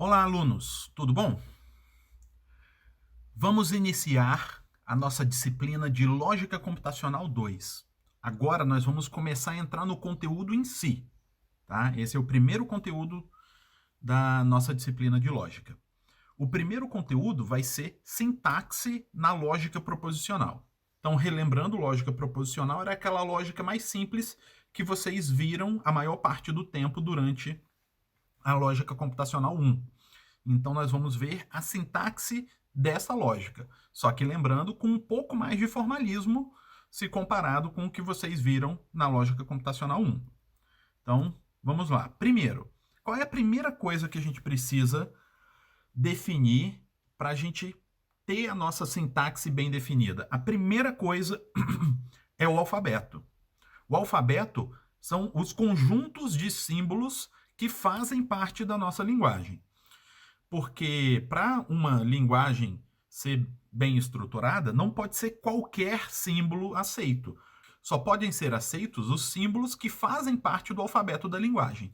Olá, alunos, tudo bom? Vamos iniciar a nossa disciplina de Lógica Computacional 2. Agora nós vamos começar a entrar no conteúdo em si, tá? Esse é o primeiro conteúdo da nossa disciplina de Lógica. O primeiro conteúdo vai ser sintaxe na lógica proposicional. Então, relembrando, lógica proposicional era aquela lógica mais simples que vocês viram a maior parte do tempo durante a lógica computacional 1. Então, nós vamos ver a sintaxe dessa lógica. Só que lembrando, com um pouco mais de formalismo se comparado com o que vocês viram na lógica computacional 1. Então, vamos lá. Primeiro, qual é a primeira coisa que a gente precisa definir para a gente ter a nossa sintaxe bem definida? A primeira coisa é o alfabeto. O alfabeto são os conjuntos de símbolos que fazem parte da nossa linguagem. Porque para uma linguagem ser bem estruturada, não pode ser qualquer símbolo aceito. Só podem ser aceitos os símbolos que fazem parte do alfabeto da linguagem.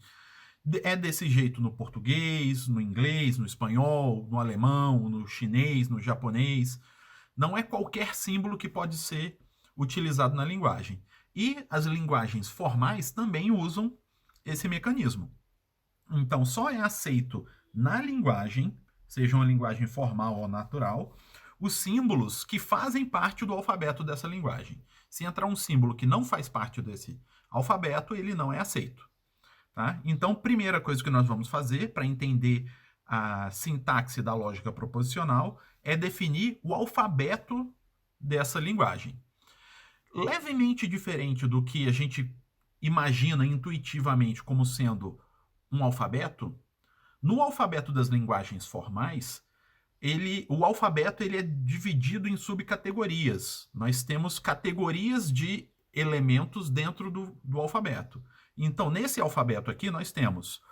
É desse jeito no português, no inglês, no espanhol, no alemão, no chinês, no japonês. Não é qualquer símbolo que pode ser utilizado na linguagem. E as linguagens formais também usam esse mecanismo. Então, só é aceito na linguagem, seja uma linguagem formal ou natural, os símbolos que fazem parte do alfabeto dessa linguagem. Se entrar um símbolo que não faz parte desse alfabeto, ele não é aceito. Tá? Então, primeira coisa que nós vamos fazer para entender a sintaxe da lógica proposicional é definir o alfabeto dessa linguagem. Levemente diferente do que a gente imagina intuitivamente como sendo um alfabeto, no alfabeto das linguagens formais, o alfabeto ele é dividido em subcategorias. Nós temos categorias de elementos dentro do alfabeto. Então, nesse alfabeto aqui, nós temos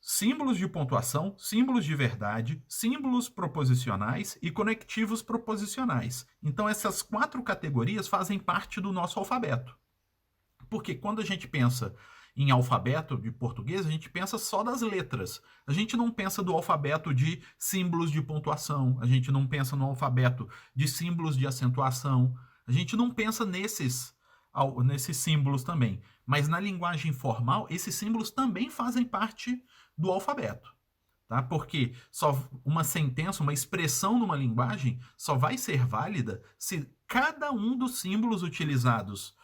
símbolos de pontuação, símbolos de verdade, símbolos proposicionais e conectivos proposicionais. Então, essas 4 categorias fazem parte do nosso alfabeto. Porque quando a gente pensa em alfabeto de português, a gente pensa só das letras. A gente não pensa do alfabeto de símbolos de pontuação, a gente não pensa no alfabeto de símbolos de acentuação, a gente não pensa nesses símbolos também. Mas na linguagem formal, esses símbolos também fazem parte do alfabeto. Tá? Porque só uma sentença, uma expressão numa linguagem só vai ser válida se cada um dos símbolos utilizados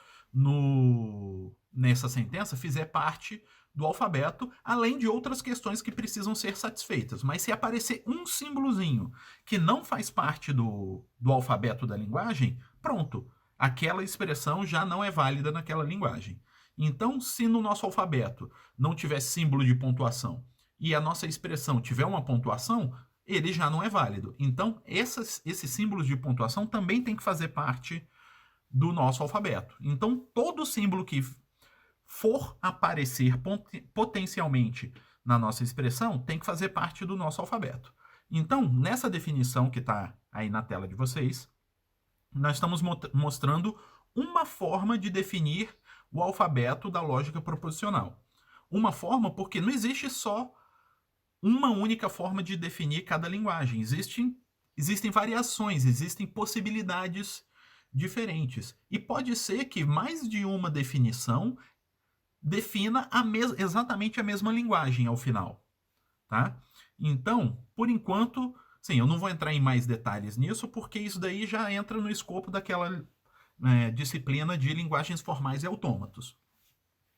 nessa sentença fizer parte do alfabeto, além de outras questões que precisam ser satisfeitas. Mas se aparecer um símbolozinho que não faz parte do alfabeto da linguagem, pronto, aquela expressão já não é válida naquela linguagem. Então, se no nosso alfabeto não tiver símbolo de pontuação e a nossa expressão tiver uma pontuação, ele já não é válido. Então, esses símbolos de pontuação também tem que fazer parte do nosso alfabeto. Então, todo símbolo que for aparecer potencialmente na nossa expressão tem que fazer parte do nosso alfabeto. Então, nessa definição que está aí na tela de vocês, nós estamos mostrando uma forma de definir o alfabeto da lógica proposicional. Uma forma porque não existe só uma única forma de definir cada linguagem. Existem variações, existem possibilidades diferentes. E pode ser que mais de uma definição defina exatamente a mesma linguagem ao final. Tá? Então, por enquanto, sim, eu não vou entrar em mais detalhes nisso, porque isso daí já entra no escopo daquela disciplina de linguagens formais e autômatos.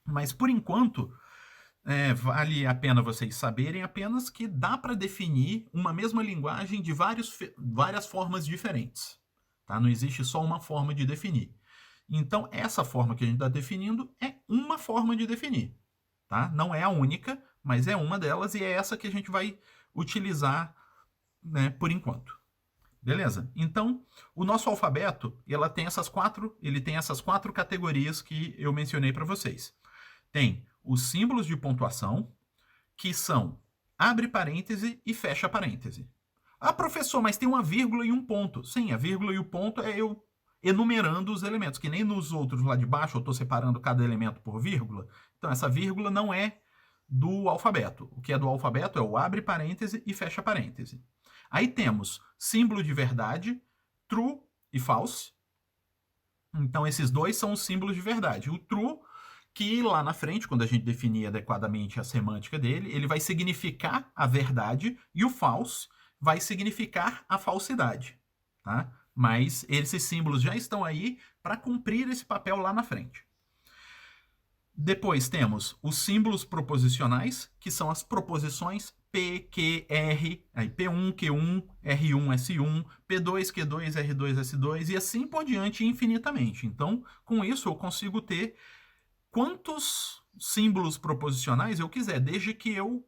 Mas, por enquanto, vale a pena vocês saberem apenas que dá para definir uma mesma linguagem de várias formas diferentes. Tá? Não existe só uma forma de definir. Então, essa forma que a gente está definindo é uma forma de definir. Tá? Não é a única, mas é uma delas e é essa que a gente vai utilizar, né, por enquanto. Beleza? Então, o nosso alfabeto ele tem essas quatro categorias que eu mencionei para vocês. Tem os símbolos de pontuação, que são abre parêntese e fecha parêntese. Ah, professor, mas tem uma vírgula e um ponto. Sim, a vírgula e o ponto é eu enumerando os elementos, que nem nos outros lá de baixo eu estou separando cada elemento por vírgula. Então, essa vírgula não é do alfabeto. O que é do alfabeto é o abre parêntese e fecha parêntese. Aí temos símbolo de verdade, true e false. Então, esses dois são os símbolos de verdade. O true, que lá na frente, quando a gente definir adequadamente a semântica dele, ele vai significar a verdade, e o false vai significar a falsidade. Tá? Mas esses símbolos já estão aí para cumprir esse papel lá na frente. Depois temos os símbolos proposicionais, que são as proposições P, Q, R, aí P1, Q1, R1, S1, P2, Q2, R2, S2 e assim por diante infinitamente. Então, com isso eu consigo ter quantos símbolos proposicionais eu quiser, desde que eu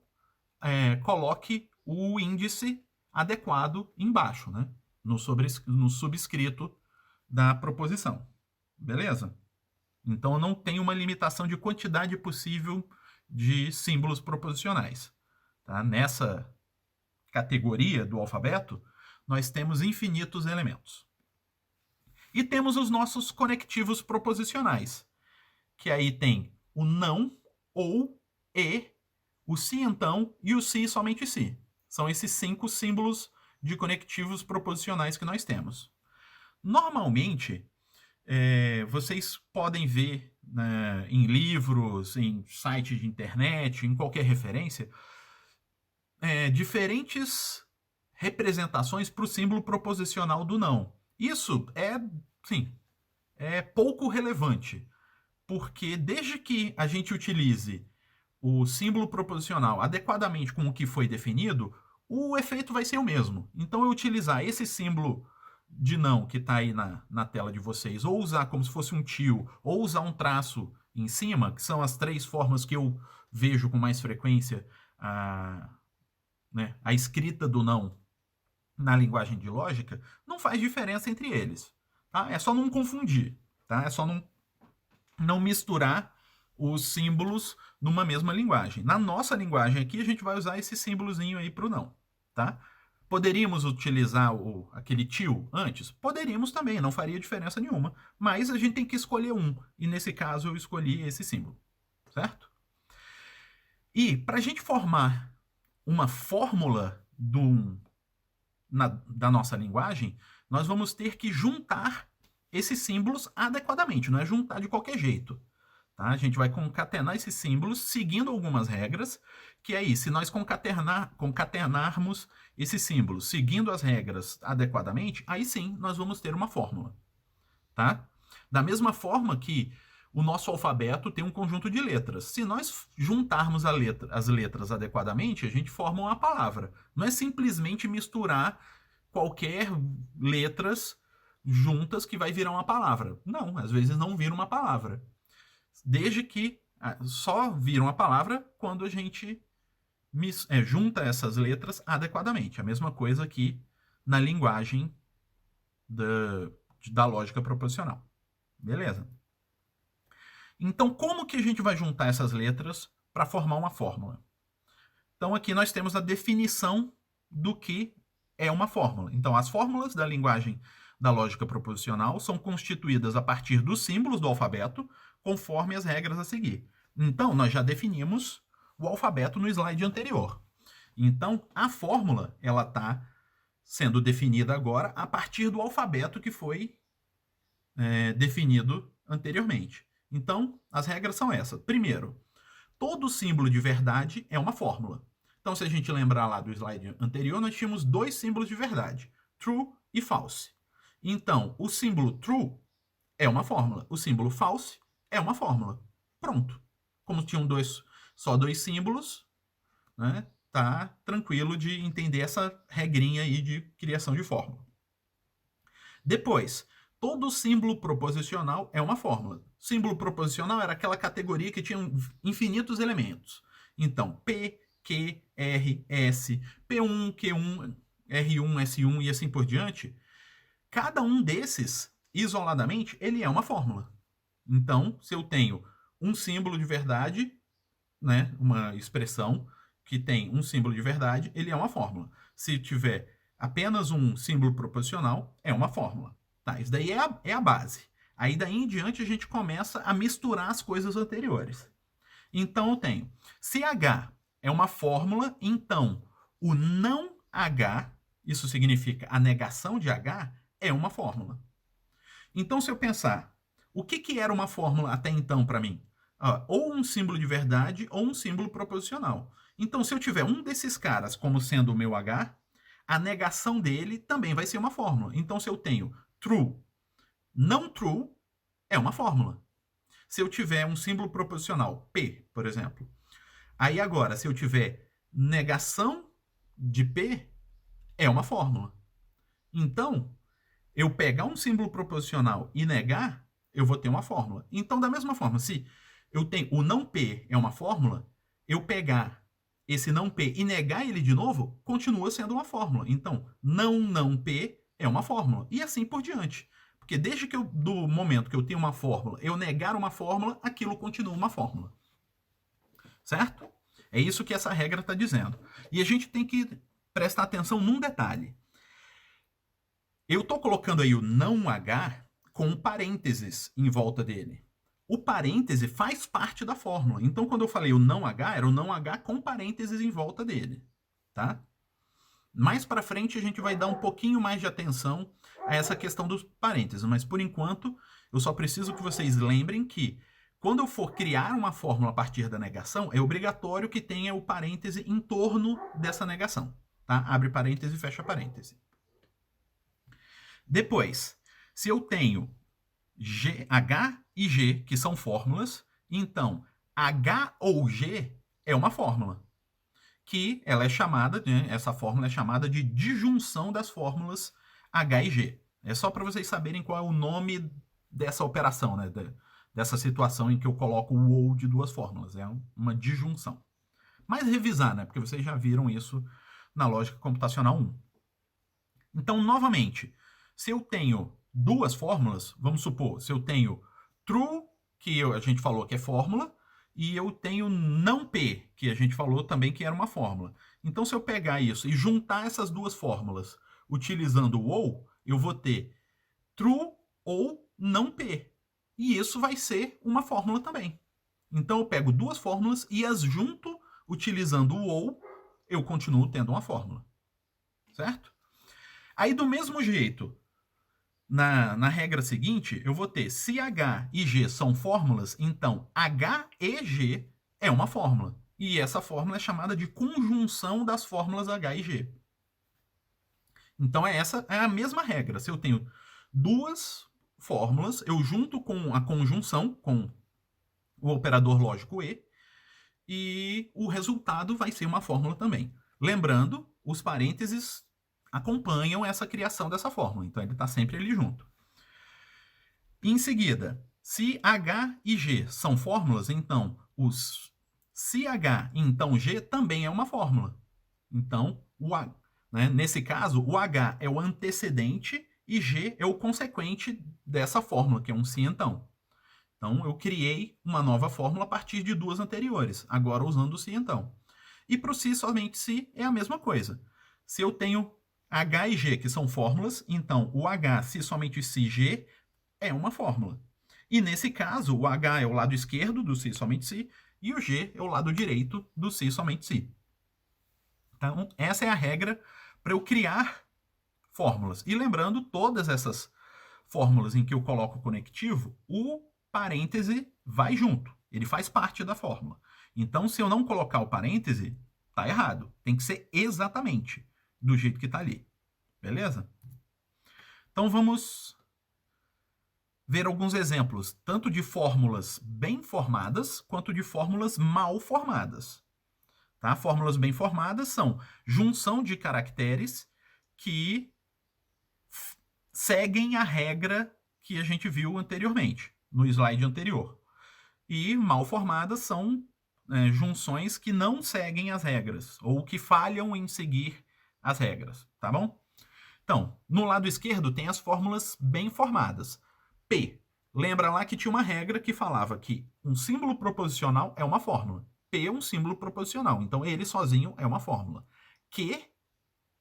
coloque o índice adequado embaixo, né? no subscrito da proposição. Beleza? Então, eu não tenho uma limitação de quantidade possível de símbolos proposicionais. Tá? Nessa categoria do alfabeto, nós temos infinitos elementos. E temos os nossos conectivos proposicionais, que aí tem o não, ou, e, o se então e o se somente se. São esses 5 símbolos de conectivos proposicionais que nós temos. Normalmente, vocês podem ver em livros, em sites de internet, em qualquer referência, diferentes representações para o símbolo proposicional do não. Isso é pouco relevante, porque desde que a gente utilize o símbolo proposicional adequadamente com o que foi definido, o efeito vai ser o mesmo. Então, eu utilizar esse símbolo de não que está aí na tela de vocês, ou usar como se fosse um tio, ou usar um traço em cima, que são as 3 formas que eu vejo com mais frequência a escrita do não na linguagem de lógica, não faz diferença entre eles. Tá? É só não confundir. Tá? É só não misturar os símbolos numa mesma linguagem. Na nossa linguagem aqui, a gente vai usar esse símbolozinho aí para o não. Tá? Poderíamos utilizar aquele tio antes? Poderíamos também, não faria diferença nenhuma. Mas a gente tem que escolher um. E nesse caso eu escolhi esse símbolo. Certo? E para a gente formar uma fórmula da nossa linguagem, nós vamos ter que juntar esses símbolos adequadamente. Não é juntar de qualquer jeito. Tá? A gente vai concatenar esses símbolos seguindo algumas regras, que aí, se nós concatenarmos esses símbolos seguindo as regras adequadamente, aí sim nós vamos ter uma fórmula. Tá? Da mesma forma que o nosso alfabeto tem um conjunto de letras. Se nós juntarmos as letras adequadamente, a gente forma uma palavra. Não é simplesmente misturar qualquer letras juntas que vai virar uma palavra. Não, às vezes não vira uma palavra. Desde que só vira uma palavra quando a gente junta essas letras adequadamente. A mesma coisa que na linguagem da lógica proposicional. Beleza? Então, como que a gente vai juntar essas letras para formar uma fórmula? Então, aqui nós temos a definição do que é uma fórmula. Então, as fórmulas da linguagem da lógica proposicional são constituídas a partir dos símbolos do alfabeto, conforme as regras a seguir. Então, nós já definimos o alfabeto no slide anterior. Então, a fórmula ela está sendo definida agora a partir do alfabeto que foi definido anteriormente. Então, as regras são essas. Primeiro, todo símbolo de verdade é uma fórmula. Então, se a gente lembrar lá do slide anterior, nós tínhamos 2 símbolos de verdade, true e false. Então, o símbolo true é uma fórmula, o símbolo false é uma fórmula. Pronto. Como tinham só 2 símbolos, né, tá tranquilo de entender essa regrinha aí de criação de fórmula. Depois, todo símbolo proposicional é uma fórmula. Símbolo proposicional era aquela categoria que tinha infinitos elementos. Então, P, Q, R, S, P1, Q1, R1, S1 e assim por diante, cada um desses, isoladamente, ele é uma fórmula. Então, se eu tenho um símbolo de verdade, né, uma expressão que tem um símbolo de verdade, ele é uma fórmula. Se tiver apenas um símbolo proposicional, é uma fórmula. Tá, isso daí é a base. Aí daí em diante a gente começa a misturar as coisas anteriores. Então eu tenho, se H é uma fórmula, então o não H, isso significa a negação de H, é uma fórmula. Então se eu pensar, o que era uma fórmula até então para mim? Ou um símbolo de verdade ou um símbolo proposicional. Então se eu tiver um desses caras como sendo o meu H, a negação dele também vai ser uma fórmula. Então se eu tenho true, não true, é uma fórmula. Se eu tiver um símbolo proposicional, P, por exemplo. Aí agora, se eu tiver negação de P, é uma fórmula. Então, eu pegar um símbolo proposicional e negar, eu vou ter uma fórmula. Então, da mesma forma, se eu tenho o não P é uma fórmula, eu pegar esse não P e negar ele de novo, continua sendo uma fórmula. Então, não P é uma fórmula. E assim por diante. Porque desde que do momento que eu tenho uma fórmula, eu negar uma fórmula, aquilo continua uma fórmula. Certo? É isso que essa regra está dizendo. E a gente tem que prestar atenção num detalhe. Eu estou colocando aí o não H com parênteses em volta dele. O parêntese faz parte da fórmula. Então, quando eu falei o não H, era o não H com parênteses em volta dele. Tá? Mais para frente, a gente vai dar um pouquinho mais de atenção a essa questão dos parênteses. Mas, por enquanto, eu só preciso que vocês lembrem que quando eu for criar uma fórmula a partir da negação, é obrigatório que tenha o parêntese em torno dessa negação. Tá? Abre parêntese e fecha parêntese. Depois, se eu tenho H e G, que são fórmulas, então H ou G é uma fórmula. Que ela é chamada, né, essa fórmula é chamada de disjunção das fórmulas H e G. É só para vocês saberem qual é o nome dessa operação, né, dessa situação em que eu coloco o ou de duas fórmulas. É uma disjunção. Mas revisar, né, porque vocês já viram isso na lógica computacional 1. Então, novamente, se eu tenho duas fórmulas, vamos supor, se eu tenho true, que a gente falou que é fórmula, e eu tenho não P, que a gente falou também que era uma fórmula. Então, se eu pegar isso e juntar essas duas fórmulas utilizando o ou, eu vou ter true ou não P. E isso vai ser uma fórmula também. Então, eu pego duas fórmulas e as junto utilizando o ou, eu continuo tendo uma fórmula. Certo? Aí, do mesmo jeito, na regra seguinte, eu vou ter, se H e G são fórmulas, então H e G é uma fórmula. E essa fórmula é chamada de conjunção das fórmulas H e G. Então essa é a mesma regra. Se eu tenho duas fórmulas, eu junto com a conjunção, com o operador lógico e o resultado vai ser uma fórmula também. Lembrando, os parênteses acompanham essa criação dessa fórmula. Então, ele está sempre ali junto. Em seguida, se H e G são fórmulas, então, se H, então G também é uma fórmula. Então, nesse caso, o H é o antecedente e G é o consequente dessa fórmula, que é um se então. Então, eu criei uma nova fórmula a partir de duas anteriores, agora usando o se então. E para o se somente se é a mesma coisa. Se eu tenho H e G, que são fórmulas, então o H, se somente se G, é uma fórmula. E nesse caso, o H é o lado esquerdo do se somente se, e o G é o lado direito do se somente se. Então, essa é a regra para eu criar fórmulas. E lembrando, todas essas fórmulas em que eu coloco o conectivo, o parêntese vai junto. Ele faz parte da fórmula. Então, se eu não colocar o parêntese, tá errado. Tem que ser exatamente do jeito que está ali. Beleza? Então vamos ver alguns exemplos, tanto de fórmulas bem formadas, quanto de fórmulas mal formadas. Tá? Fórmulas bem formadas são junção de caracteres que seguem a regra que a gente viu anteriormente, no slide anterior. E mal formadas são junções que não seguem as regras, ou que falham em seguir as regras, tá bom? Então, no lado esquerdo tem as fórmulas bem formadas. P. Lembra lá que tinha uma regra que falava que um símbolo proposicional é uma fórmula. P é um símbolo proposicional, então ele sozinho é uma fórmula. Q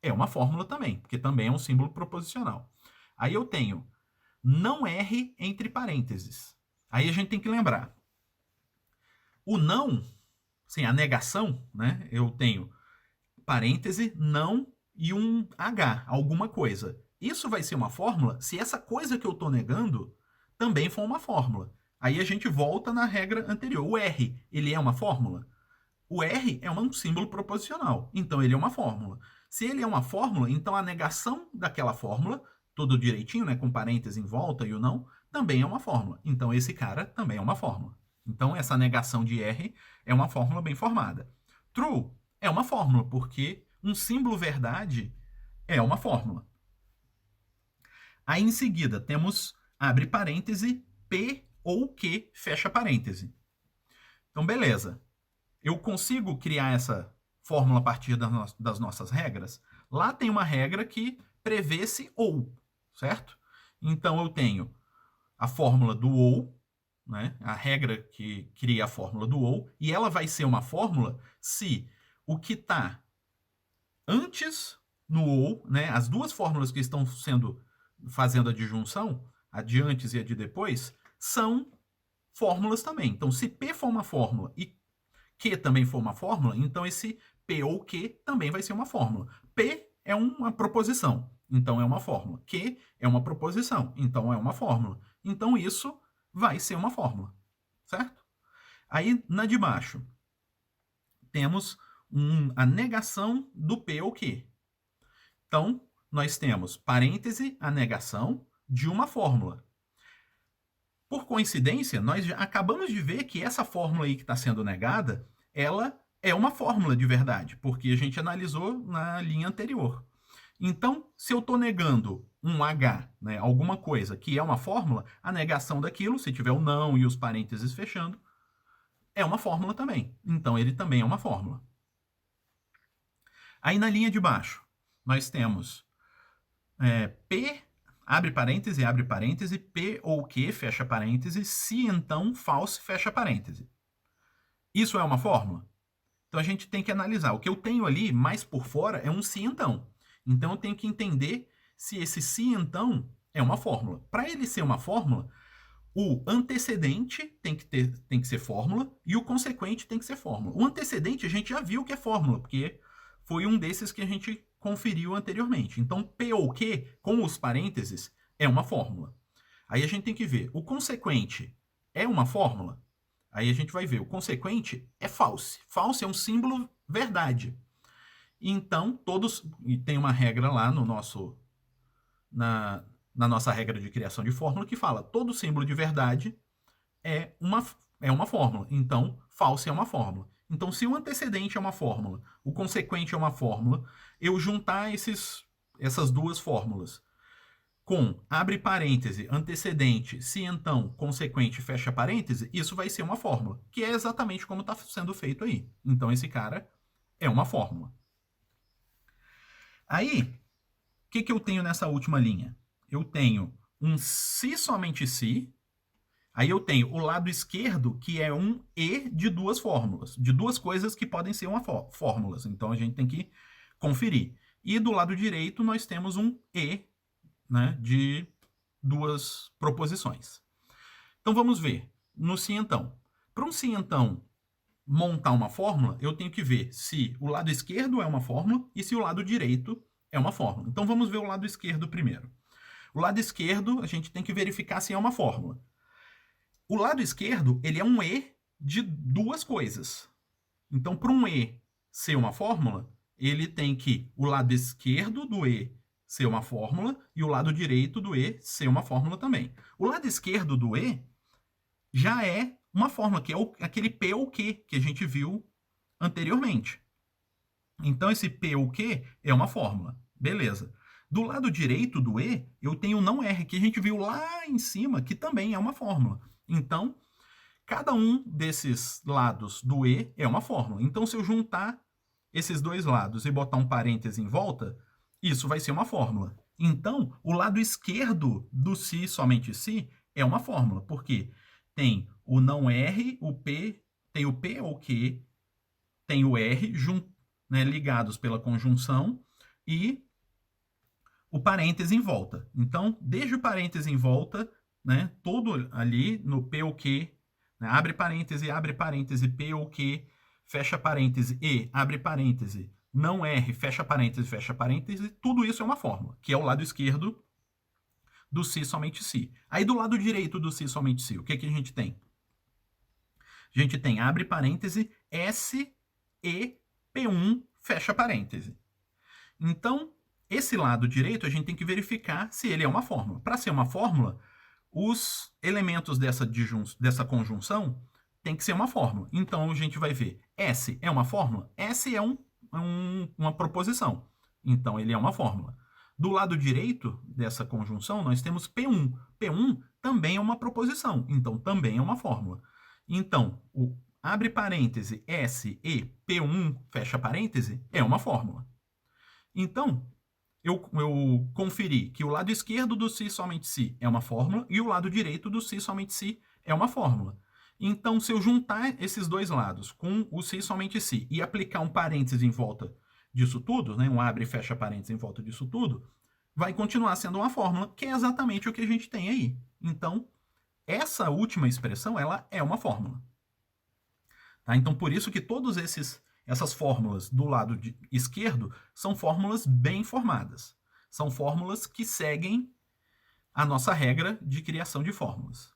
é uma fórmula também, porque também é um símbolo proposicional. Aí eu tenho não R entre parênteses. Aí a gente tem que lembrar. O não, sim, a negação, né? Eu tenho parêntese, não e um H, alguma coisa. Isso vai ser uma fórmula se essa coisa que eu estou negando também for uma fórmula. Aí a gente volta na regra anterior. O R, ele é uma fórmula? O R é um símbolo proposicional, então ele é uma fórmula. Se ele é uma fórmula, então a negação daquela fórmula, tudo direitinho, né, com parênteses em volta e o não, também é uma fórmula. Então esse cara também é uma fórmula. Então essa negação de R é uma fórmula bem formada. True é uma fórmula, porque um símbolo verdade é uma fórmula. Aí em seguida temos, abre parêntese, P ou Q, fecha parêntese. Então beleza. Eu consigo criar essa fórmula a partir das nossas regras? Lá tem uma regra que prevê esse ou, certo? Então eu tenho a fórmula do ou, né? A regra que cria a fórmula do ou, e ela vai ser uma fórmula se o que está antes no ou, né? As duas fórmulas que estão fazendo a disjunção, a de antes e a de depois, são fórmulas também. Então, se P for uma fórmula e Q também for uma fórmula, então esse P ou Q também vai ser uma fórmula. P é uma proposição, então é uma fórmula. Q é uma proposição, então é uma fórmula. Então isso vai ser uma fórmula, certo? Aí na de baixo temos a negação do P ou Q. Então nós temos parêntese, a negação de uma fórmula. Por coincidência, nós já acabamos de ver que essa fórmula aí que está sendo negada, ela é uma fórmula de verdade, porque a gente analisou na linha anterior. Então, se eu estou negando um H, né, alguma coisa que é uma fórmula, a negação daquilo, se tiver o não e os parênteses fechando, é uma fórmula também. Então, ele também é uma fórmula. Aí, na linha de baixo, nós temos P, abre parêntese, P ou Q, fecha parêntese, se então, false, fecha parêntese. Isso é uma fórmula? Então a gente tem que analisar. O que eu tenho ali, mais por fora, é um se então. Então eu tenho que entender se esse se então é uma fórmula. Para ele ser uma fórmula, o antecedente tem que ser fórmula e o consequente tem que ser fórmula. O antecedente a gente já viu que é fórmula, porque foi um desses que a gente conferiu anteriormente. Então P ou Q, com os parênteses, é uma fórmula. Aí a gente tem que ver, o consequente é uma fórmula? Aí a gente vai ver, o consequente é false. False é um símbolo verdade. Então, e tem uma regra lá na nossa regra de criação de fórmula que fala, todo símbolo de verdade é uma fórmula. Então, false é uma fórmula. Então, se o antecedente é uma fórmula, o consequente é uma fórmula, eu juntar essas duas fórmulas com abre parêntese, antecedente, se então, consequente, fecha parêntese, isso vai ser uma fórmula, que é exatamente como está sendo feito aí. Então esse cara é uma fórmula. Aí, o que eu tenho nessa última linha? Eu tenho um se somente se, aí eu tenho o lado esquerdo, que é um e de duas fórmulas, de duas coisas que podem ser fórmulas. Então a gente tem que conferir. E do lado direito nós temos um e, né, de duas proposições. Então vamos ver. No se então. Para um se então montar uma fórmula, eu tenho que ver se o lado esquerdo é uma fórmula e se o lado direito é uma fórmula. Então vamos ver o lado esquerdo primeiro. O lado esquerdo, a gente tem que verificar se é uma fórmula. O lado esquerdo, ele é um e de duas coisas. Então, para um e ser uma fórmula, ele tem que o lado esquerdo do e ser uma fórmula e o lado direito do E ser uma fórmula também. O lado esquerdo do E já é uma fórmula, que é aquele P ou Q que a gente viu anteriormente. Então, esse P ou Q é uma fórmula. Beleza. Do lado direito do E, eu tenho o não R, que a gente viu lá em cima, que também é uma fórmula. Então, cada um desses lados do E é uma fórmula. Então, se eu juntar esses dois lados e botar um parêntese em volta, isso vai ser uma fórmula. Então, o lado esquerdo do se, somente se, é uma fórmula, porque tem o não R, o P, tem o P ou Q, tem o R, né, ligados pela conjunção, e o parêntese em volta. Então, desde o parêntese em volta, né, todo ali no P ou Q, né? Abre parêntese, P ou Q, fecha parêntese, E, abre parêntese, não R, fecha parêntese, tudo isso é uma fórmula, que é o lado esquerdo do se somente se. Aí do lado direito do se somente se, o que a gente tem? A gente tem, abre parêntese, S, E, P1, fecha parêntese. Então, esse lado direito a gente tem que verificar se ele é uma fórmula. Para ser uma fórmula, os elementos dessa conjunção tem que ser uma fórmula. Então, a gente vai ver, S é uma fórmula? S é uma proposição. Então, ele é uma fórmula. Do lado direito dessa conjunção, nós temos P1. P1 também é uma proposição, então também é uma fórmula. Então, o abre parêntese, S, E, P1, fecha parêntese, é uma fórmula. Então, eu conferi que o lado esquerdo do se somente se é uma fórmula e o lado direito do se somente se é uma fórmula. Então, se eu juntar esses dois lados com o se somente se e aplicar um parêntese em volta disso tudo, né, um abre e fecha parêntese em volta disso tudo, vai continuar sendo uma fórmula, que é exatamente o que a gente tem aí. Então, essa última expressão, ela é uma fórmula. Tá? Então, por isso que todas essas fórmulas do lado esquerdo são fórmulas bem formadas. São fórmulas que seguem a nossa regra de criação de fórmulas.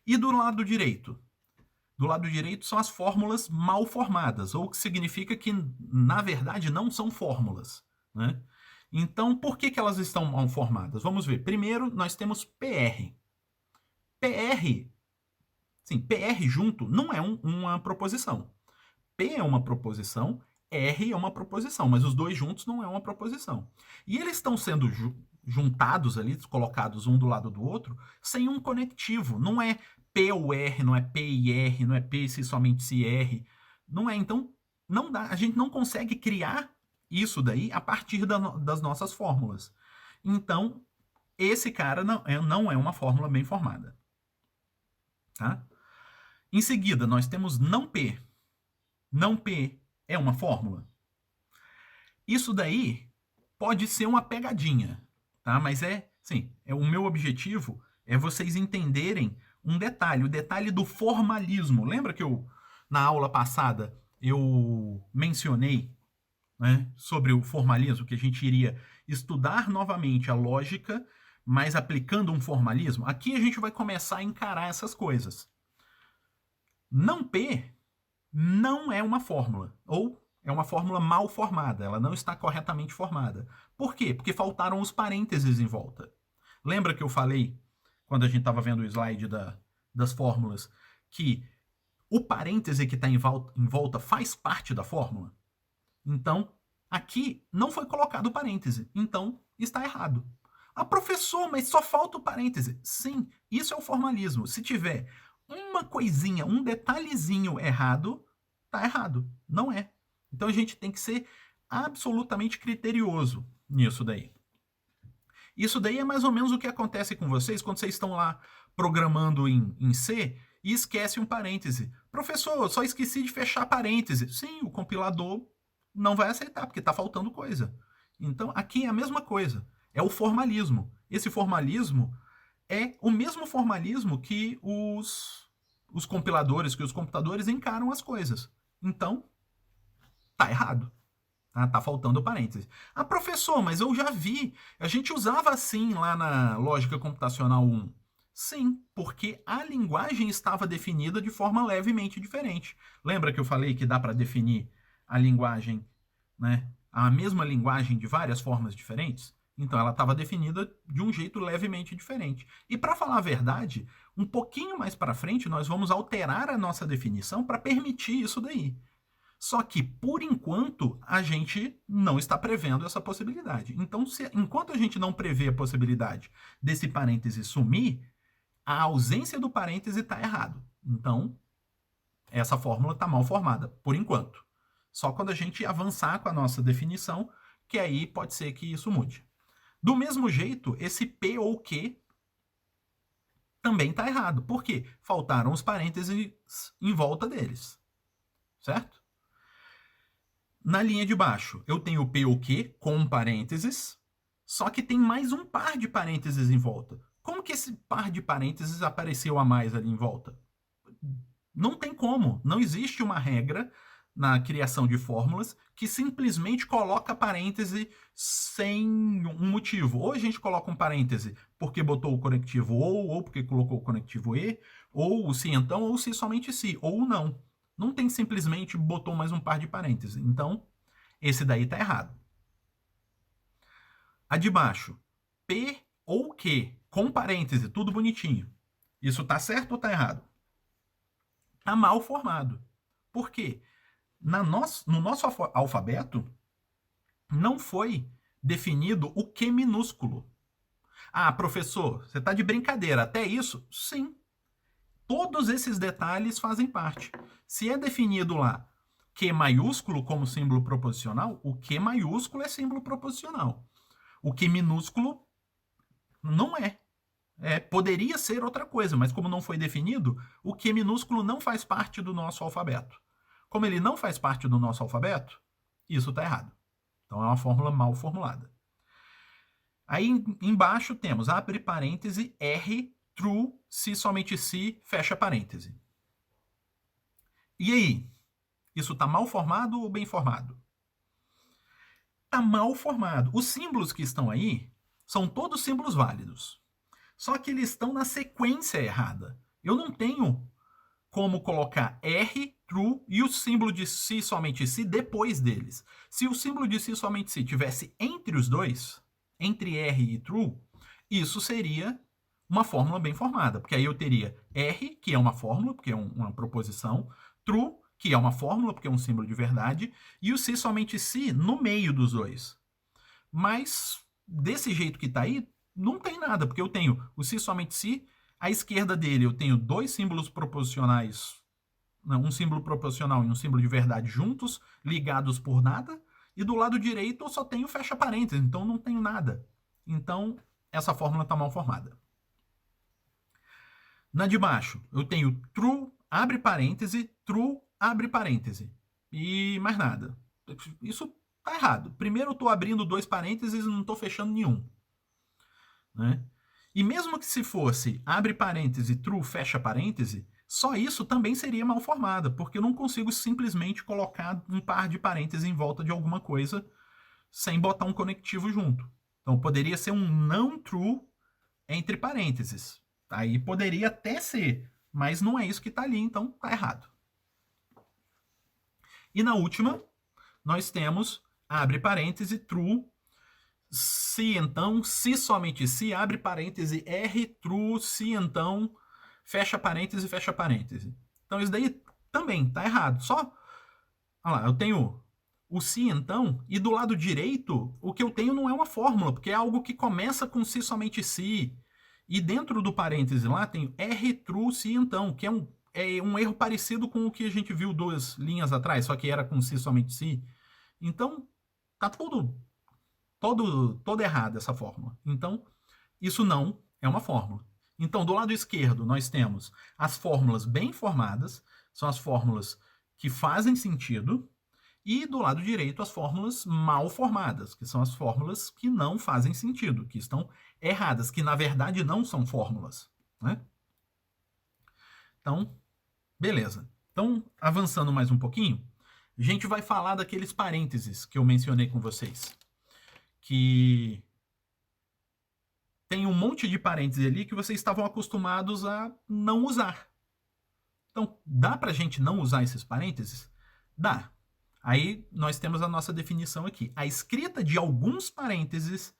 E do lado direito? Do lado direito são as fórmulas mal formadas, ou que significa que, na verdade, não são fórmulas, né? Então, por que elas estão mal formadas? Vamos ver. Primeiro, nós temos PR. PR junto não é uma proposição. P é uma proposição, R é uma proposição, mas os dois juntos não é uma proposição. E eles estão sendo juntados ali, colocados um do lado do outro, sem um conectivo. Não é P ou R, não é P e R, não é P se somente se R. Não é, então, não dá. A gente não consegue criar isso daí a partir das nossas fórmulas. Então, esse cara não é uma fórmula bem formada. Tá? Em seguida, nós temos não P. Não P é uma fórmula? Isso daí pode ser uma pegadinha, tá? Mas o meu objetivo é vocês entenderem um detalhe, o detalhe do formalismo. Lembra que na aula passada, eu mencionei, né, sobre o formalismo, que a gente iria estudar novamente a lógica, mas aplicando um formalismo? Aqui a gente vai começar a encarar essas coisas. Não P não é uma fórmula, ou é uma fórmula mal formada, ela não está corretamente formada. Por quê? Porque faltaram os parênteses em volta. Lembra que eu falei, quando a gente estava vendo o slide das fórmulas, que o parêntese que está em volta faz parte da fórmula? Então, aqui não foi colocado o parêntese, então está errado. Ah, professor, mas só falta o parêntese. Sim, isso é o formalismo. Se tiver uma coisinha, um detalhezinho errado, tá errado. Não é. Então a gente tem que ser absolutamente criterioso nisso daí. Isso daí é mais ou menos o que acontece com vocês quando vocês estão lá programando em C e esquece um parêntese. Professor, só esqueci de fechar parêntese. Sim, o compilador não vai aceitar, porque está faltando coisa. Então, aqui é a mesma coisa. É o formalismo. Esse formalismo é o mesmo formalismo que os compiladores, que os computadores encaram as coisas. Então, tá errado. Tá faltando parênteses. Ah, professor, mas eu já vi. A gente usava assim lá na Lógica Computacional 1. Sim, porque a linguagem estava definida de forma levemente diferente. Lembra que eu falei que dá para definir a linguagem, né, a mesma linguagem de várias formas diferentes? Então ela estava definida de um jeito levemente diferente. E para falar a verdade, um pouquinho mais para frente nós vamos alterar a nossa definição para permitir isso daí. Só que, por enquanto, a gente não está prevendo essa possibilidade. Então, enquanto a gente não prevê a possibilidade desse parêntese sumir, a ausência do parêntese está errado. Então, essa fórmula está mal formada, por enquanto. Só quando a gente avançar com a nossa definição, que aí pode ser que isso mude. Do mesmo jeito, esse P ou Q também está errado. Por quê? Faltaram os parênteses em volta deles. Certo? Na linha de baixo, eu tenho o P ou Q com parênteses, só que tem mais um par de parênteses em volta. Como que esse par de parênteses apareceu a mais ali em volta? Não tem como. Não existe uma regra na criação de fórmulas que simplesmente coloca parêntese sem um motivo. Ou a gente coloca um parêntese porque botou o conectivo ou porque colocou o conectivo e, ou se então, ou se somente se, ou não. Não tem simplesmente botou mais um par de parênteses. Então, esse daí tá errado. A de baixo, P ou Q, com parêntese, tudo bonitinho. Isso tá certo ou tá errado? Tá mal formado. Por quê? No nosso alfabeto, não foi definido o Q minúsculo. Ah, professor, você está de brincadeira. Até isso? Sim. Todos esses detalhes fazem parte. Se é definido lá Q maiúsculo como símbolo proposicional, o Q maiúsculo é símbolo proposicional. O Q minúsculo não é. Poderia ser outra coisa, mas como não foi definido, o Q minúsculo não faz parte do nosso alfabeto. Como ele não faz parte do nosso alfabeto, isso está errado. Então é uma fórmula mal formulada. Aí embaixo temos, abre parêntese, R, true, se somente se, fecha parêntese. E aí? Isso está mal formado ou bem formado? Está mal formado. Os símbolos que estão aí são todos símbolos válidos. Só que eles estão na sequência errada. Eu não tenho como colocar R, true, e o símbolo de se somente se depois deles. Se o símbolo de se somente se tivesse entre os dois, entre R e true, isso seria uma fórmula bem formada, porque aí eu teria R, que é uma fórmula, porque é uma proposição, true, que é uma fórmula, porque é um símbolo de verdade, e o se somente se no meio dos dois. Mas, desse jeito que está aí, não tem nada, porque eu tenho o se somente se, à esquerda dele eu tenho dois símbolos proposicionais, um símbolo proposicional e um símbolo de verdade juntos, ligados por nada, e do lado direito eu só tenho fecha parênteses, então não tenho nada. Então, essa fórmula está mal formada. Na de baixo, eu tenho true, abre parêntese, true, abre parêntese. E mais nada. Isso tá errado. Primeiro eu estou abrindo dois parênteses e não estou fechando nenhum. Né? E mesmo que se fosse abre parêntese, true, fecha parêntese, só isso também seria mal formada, porque eu não consigo simplesmente colocar um par de parênteses em volta de alguma coisa sem botar um conectivo junto. Então poderia ser um não true entre parênteses. Aí poderia até ser, mas não é isso que está ali, então tá errado. E na última, nós temos abre parêntese, true, se então, se somente se, abre parêntese, R, true, se então, fecha parêntese, fecha parêntese. Então isso daí também tá errado. Só, olha lá, eu tenho o se então, e do lado direito, o que eu tenho não é uma fórmula, porque é algo que começa com se somente se. E dentro do parêntese lá tem R, true, se então, que é um erro parecido com o que a gente viu 2 linhas atrás, só que era com se somente se. Então, tá todo errado essa fórmula. Então, isso não é uma fórmula. Então, do lado esquerdo, nós temos as fórmulas bem formadas, são as fórmulas que fazem sentido, e do lado direito, as fórmulas mal formadas, que são as fórmulas que não fazem sentido, que estão erradas, que na verdade não são fórmulas. Né? Então, beleza. Então, avançando mais um pouquinho, a gente vai falar daqueles parênteses que eu mencionei com vocês. Que tem um monte de parênteses ali que vocês estavam acostumados a não usar. Então, dá pra gente não usar esses parênteses? Dá. Aí nós temos a nossa definição aqui. A escrita de alguns parênteses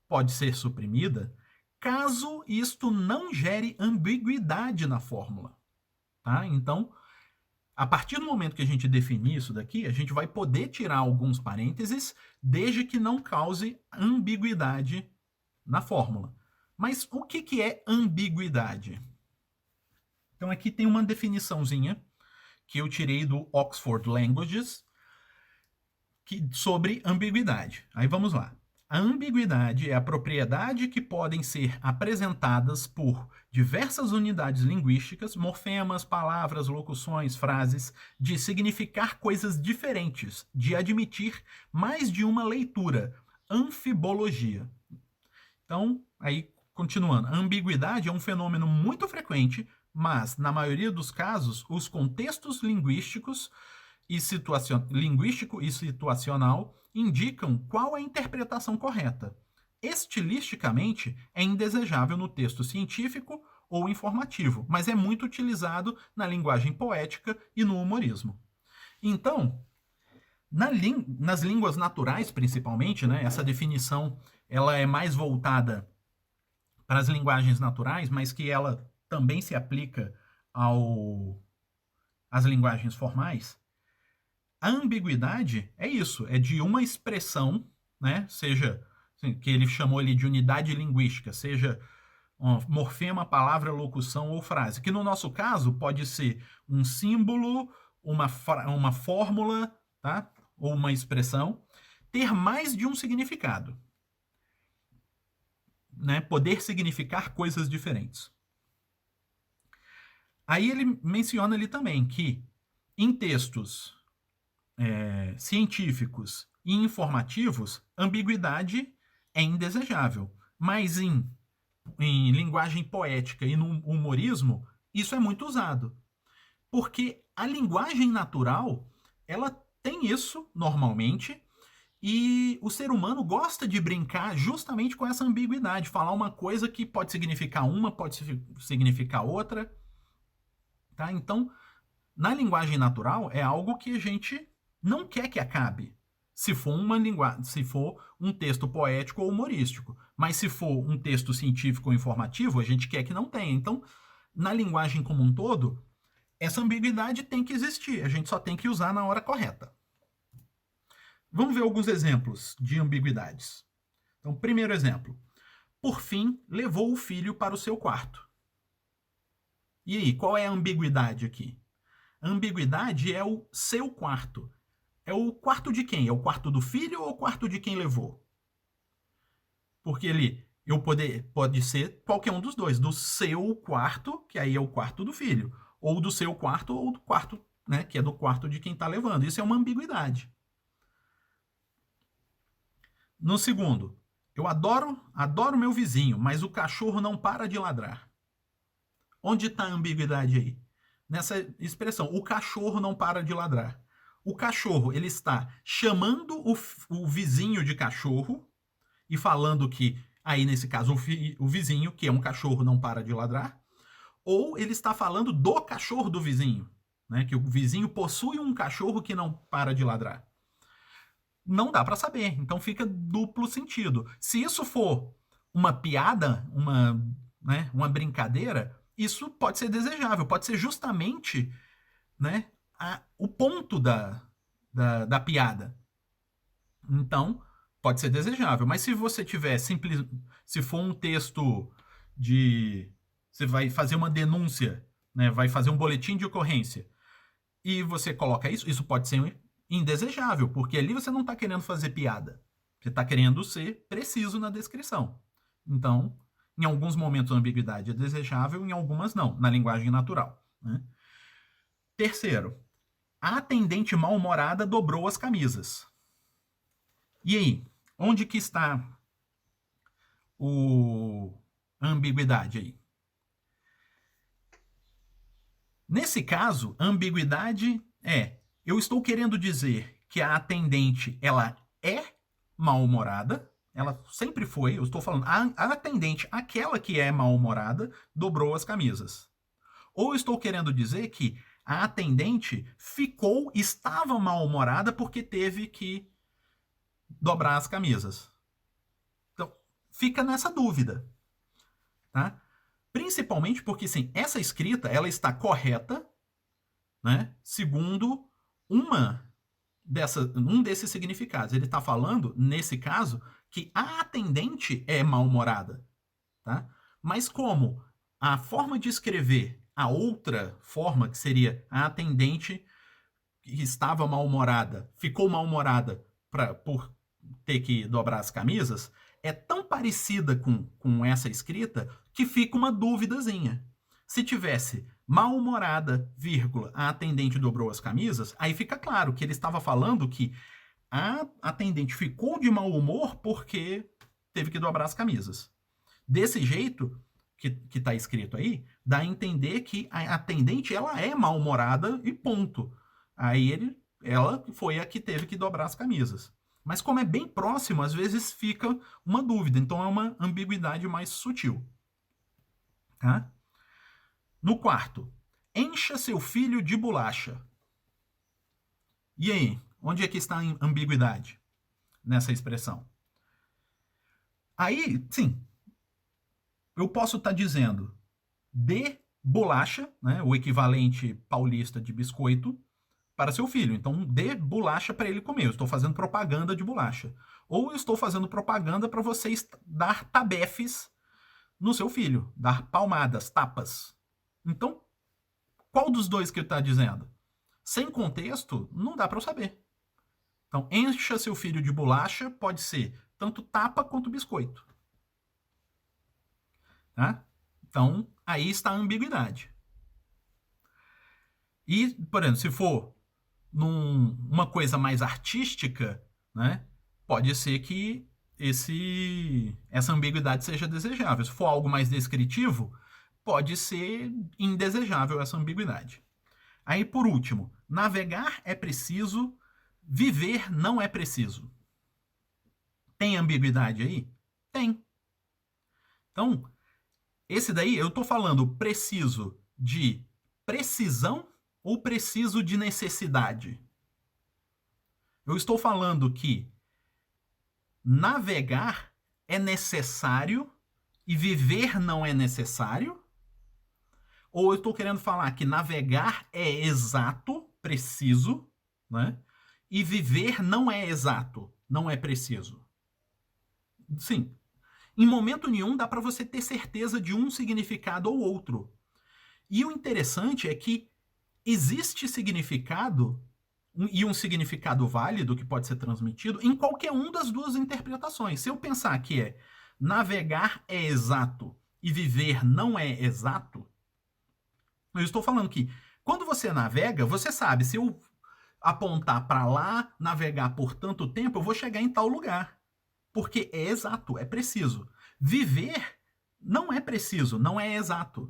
pode ser suprimida caso isto não gere ambiguidade na fórmula. Tá? Então, a partir do momento que a gente definir isso daqui, a gente vai poder tirar alguns parênteses desde que não cause ambiguidade na fórmula. Mas o que é ambiguidade? Então aqui tem uma definiçãozinha que eu tirei do Oxford Languages sobre ambiguidade. Aí vamos lá. A ambiguidade é a propriedade que podem ser apresentadas por diversas unidades linguísticas, morfemas, palavras, locuções, frases, de significar coisas diferentes, de admitir mais de uma leitura, anfibologia. Então, aí continuando, a ambiguidade é um fenômeno muito frequente, mas, na maioria dos casos, os contextos linguísticos e linguístico e situacional indicam qual é a interpretação correta. Estilisticamente, é indesejável no texto científico ou informativo, mas é muito utilizado na linguagem poética e no humorismo. Então, nas línguas naturais, principalmente, né, essa definição ela é mais voltada para as linguagens naturais, mas que ela também se aplica às linguagens formais. A ambiguidade é isso, é de uma expressão, né, seja que ele chamou ali de unidade linguística, seja um morfema, palavra, locução ou frase, que no nosso caso pode ser um símbolo, uma fórmula, tá? Ou uma expressão, ter mais de um significado, né? Poder significar coisas diferentes. Aí ele menciona ali também que em textos científicos e informativos, ambiguidade é indesejável, mas em linguagem poética e no humorismo, isso é muito usado. Porque a linguagem natural, ela tem isso normalmente, e o ser humano gosta de brincar justamente com essa ambiguidade, falar uma coisa que pode significar uma, pode significar outra. Tá? Então, na linguagem natural, é algo que a gente não quer que acabe. Se for se for um texto poético ou humorístico. Mas se for um texto científico ou informativo, a gente quer que não tenha. Então, na linguagem como um todo, essa ambiguidade tem que existir. A gente só tem que usar na hora correta. Vamos ver alguns exemplos de ambiguidades. Então, primeiro exemplo. Por fim, levou o filho para o seu quarto. E aí, qual é a ambiguidade aqui? A ambiguidade é o seu quarto. É o quarto de quem? É o quarto do filho ou o quarto de quem levou? Porque pode ser qualquer um dos dois. Do seu quarto, que aí é o quarto do filho. Ou do seu quarto, ou do quarto, né, que é do quarto de quem está levando. Isso é uma ambiguidade. No segundo, eu adoro meu vizinho, mas o cachorro não para de ladrar. Onde está a ambiguidade aí? Nessa expressão, o cachorro não para de ladrar. O cachorro, ele está chamando o vizinho de cachorro e falando que, aí nesse caso, o vizinho, que é um cachorro, não para de ladrar. Ou ele está falando do cachorro do vizinho, né? Que o vizinho possui um cachorro que não para de ladrar. Não dá para saber, então fica duplo sentido. Se isso for uma piada, uma brincadeira, isso pode ser desejável, pode ser justamente, né, o ponto da piada. Então, pode ser desejável. Mas se você tiver se for um texto você vai fazer uma denúncia, né, vai fazer um boletim de ocorrência, e você coloca isso pode ser indesejável, porque ali você não está querendo fazer piada. Você está querendo ser preciso na descrição. Então, em alguns momentos a ambiguidade é desejável, em algumas não, na linguagem natural. Né? Terceiro, a atendente mal-humorada dobrou as camisas. E aí, onde que está a ambiguidade aí? Nesse caso, a ambiguidade eu estou querendo dizer que a atendente ela é mal-humorada, ela sempre foi, eu estou falando, a atendente, aquela que é mal-humorada, dobrou as camisas. Ou estou querendo dizer que a atendente estava mal-humorada porque teve que dobrar as camisas. Então, fica nessa dúvida, tá? Principalmente porque, sim, essa escrita, ela está correta, né, segundo um desses significados. Ele está falando, nesse caso, que a atendente é mal-humorada, tá? Mas como a forma de escrever a outra forma, que seria a atendente que estava mal-humorada, ficou mal-humorada por ter que dobrar as camisas, é tão parecida com essa escrita que fica uma duvidazinha. Se tivesse mal-humorada, vírgula, a atendente dobrou as camisas, aí fica claro que ele estava falando que a atendente ficou de mau humor porque teve que dobrar as camisas. Desse jeito, que está escrito aí, dá a entender que a atendente ela é mal-humorada e ponto. Aí ela foi a que teve que dobrar as camisas. Mas como é bem próximo, às vezes fica uma dúvida. Então é uma ambiguidade mais sutil. Tá? No quarto, encha seu filho de bolacha. E aí? Onde é que está a ambiguidade nessa expressão? Aí, sim, eu posso estar dizendo dê bolacha, né, o equivalente paulista de biscoito, para seu filho. Então, dê bolacha para ele comer. Eu estou fazendo propaganda de bolacha. Ou eu estou fazendo propaganda para você dar tabefes no seu filho, dar palmadas, tapas. Então, qual dos dois que ele está dizendo? Sem contexto, não dá para eu saber. Então, encha seu filho de bolacha pode ser tanto tapa quanto biscoito. Tá? Então, aí está a ambiguidade. E, por exemplo, se for numa coisa mais artística, né, pode ser que essa ambiguidade seja desejável. Se for algo mais descritivo, pode ser indesejável essa ambiguidade. Aí, por último, navegar é preciso, viver não é preciso. Tem ambiguidade aí? Tem. Então, esse daí eu estou falando preciso de precisão ou preciso de necessidade? Eu estou falando que navegar é necessário e viver não é necessário? Ou eu estou querendo falar que navegar é exato, preciso, né? E viver não é exato, não é preciso? Sim. Em momento nenhum dá para você ter certeza de um significado ou outro. E o interessante é que existe significado e um significado válido que pode ser transmitido em qualquer uma das duas interpretações. Se eu pensar que navegar é exato e viver não é exato, eu estou falando que quando você navega, você sabe, se eu apontar para lá, navegar por tanto tempo, eu vou chegar em tal lugar. Porque é exato, é preciso. Viver não é preciso, não é exato.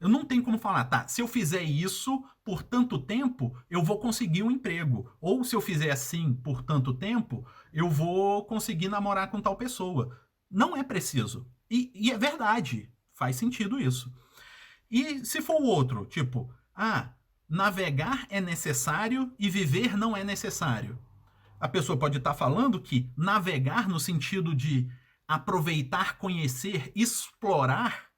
Eu não tenho como falar, tá, se eu fizer isso por tanto tempo, eu vou conseguir um emprego. Ou se eu fizer assim por tanto tempo, eu vou conseguir namorar com tal pessoa. Não é preciso. E é verdade, faz sentido isso. E se for o outro, tipo, navegar é necessário e viver não é necessário. A pessoa pode estar falando que navegar no sentido de aproveitar, conhecer, explorar,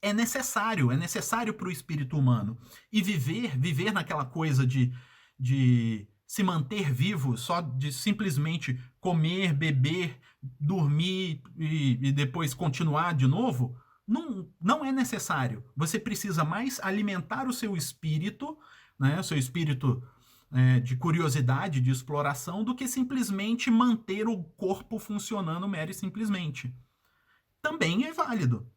é necessário para o espírito humano. E viver naquela coisa de se manter vivo, só de simplesmente comer, beber, dormir e depois continuar de novo, não é necessário. Você precisa mais alimentar o seu espírito, né, o seu espírito de curiosidade, de exploração, do que simplesmente manter o corpo funcionando mero e simplesmente. Também é válido.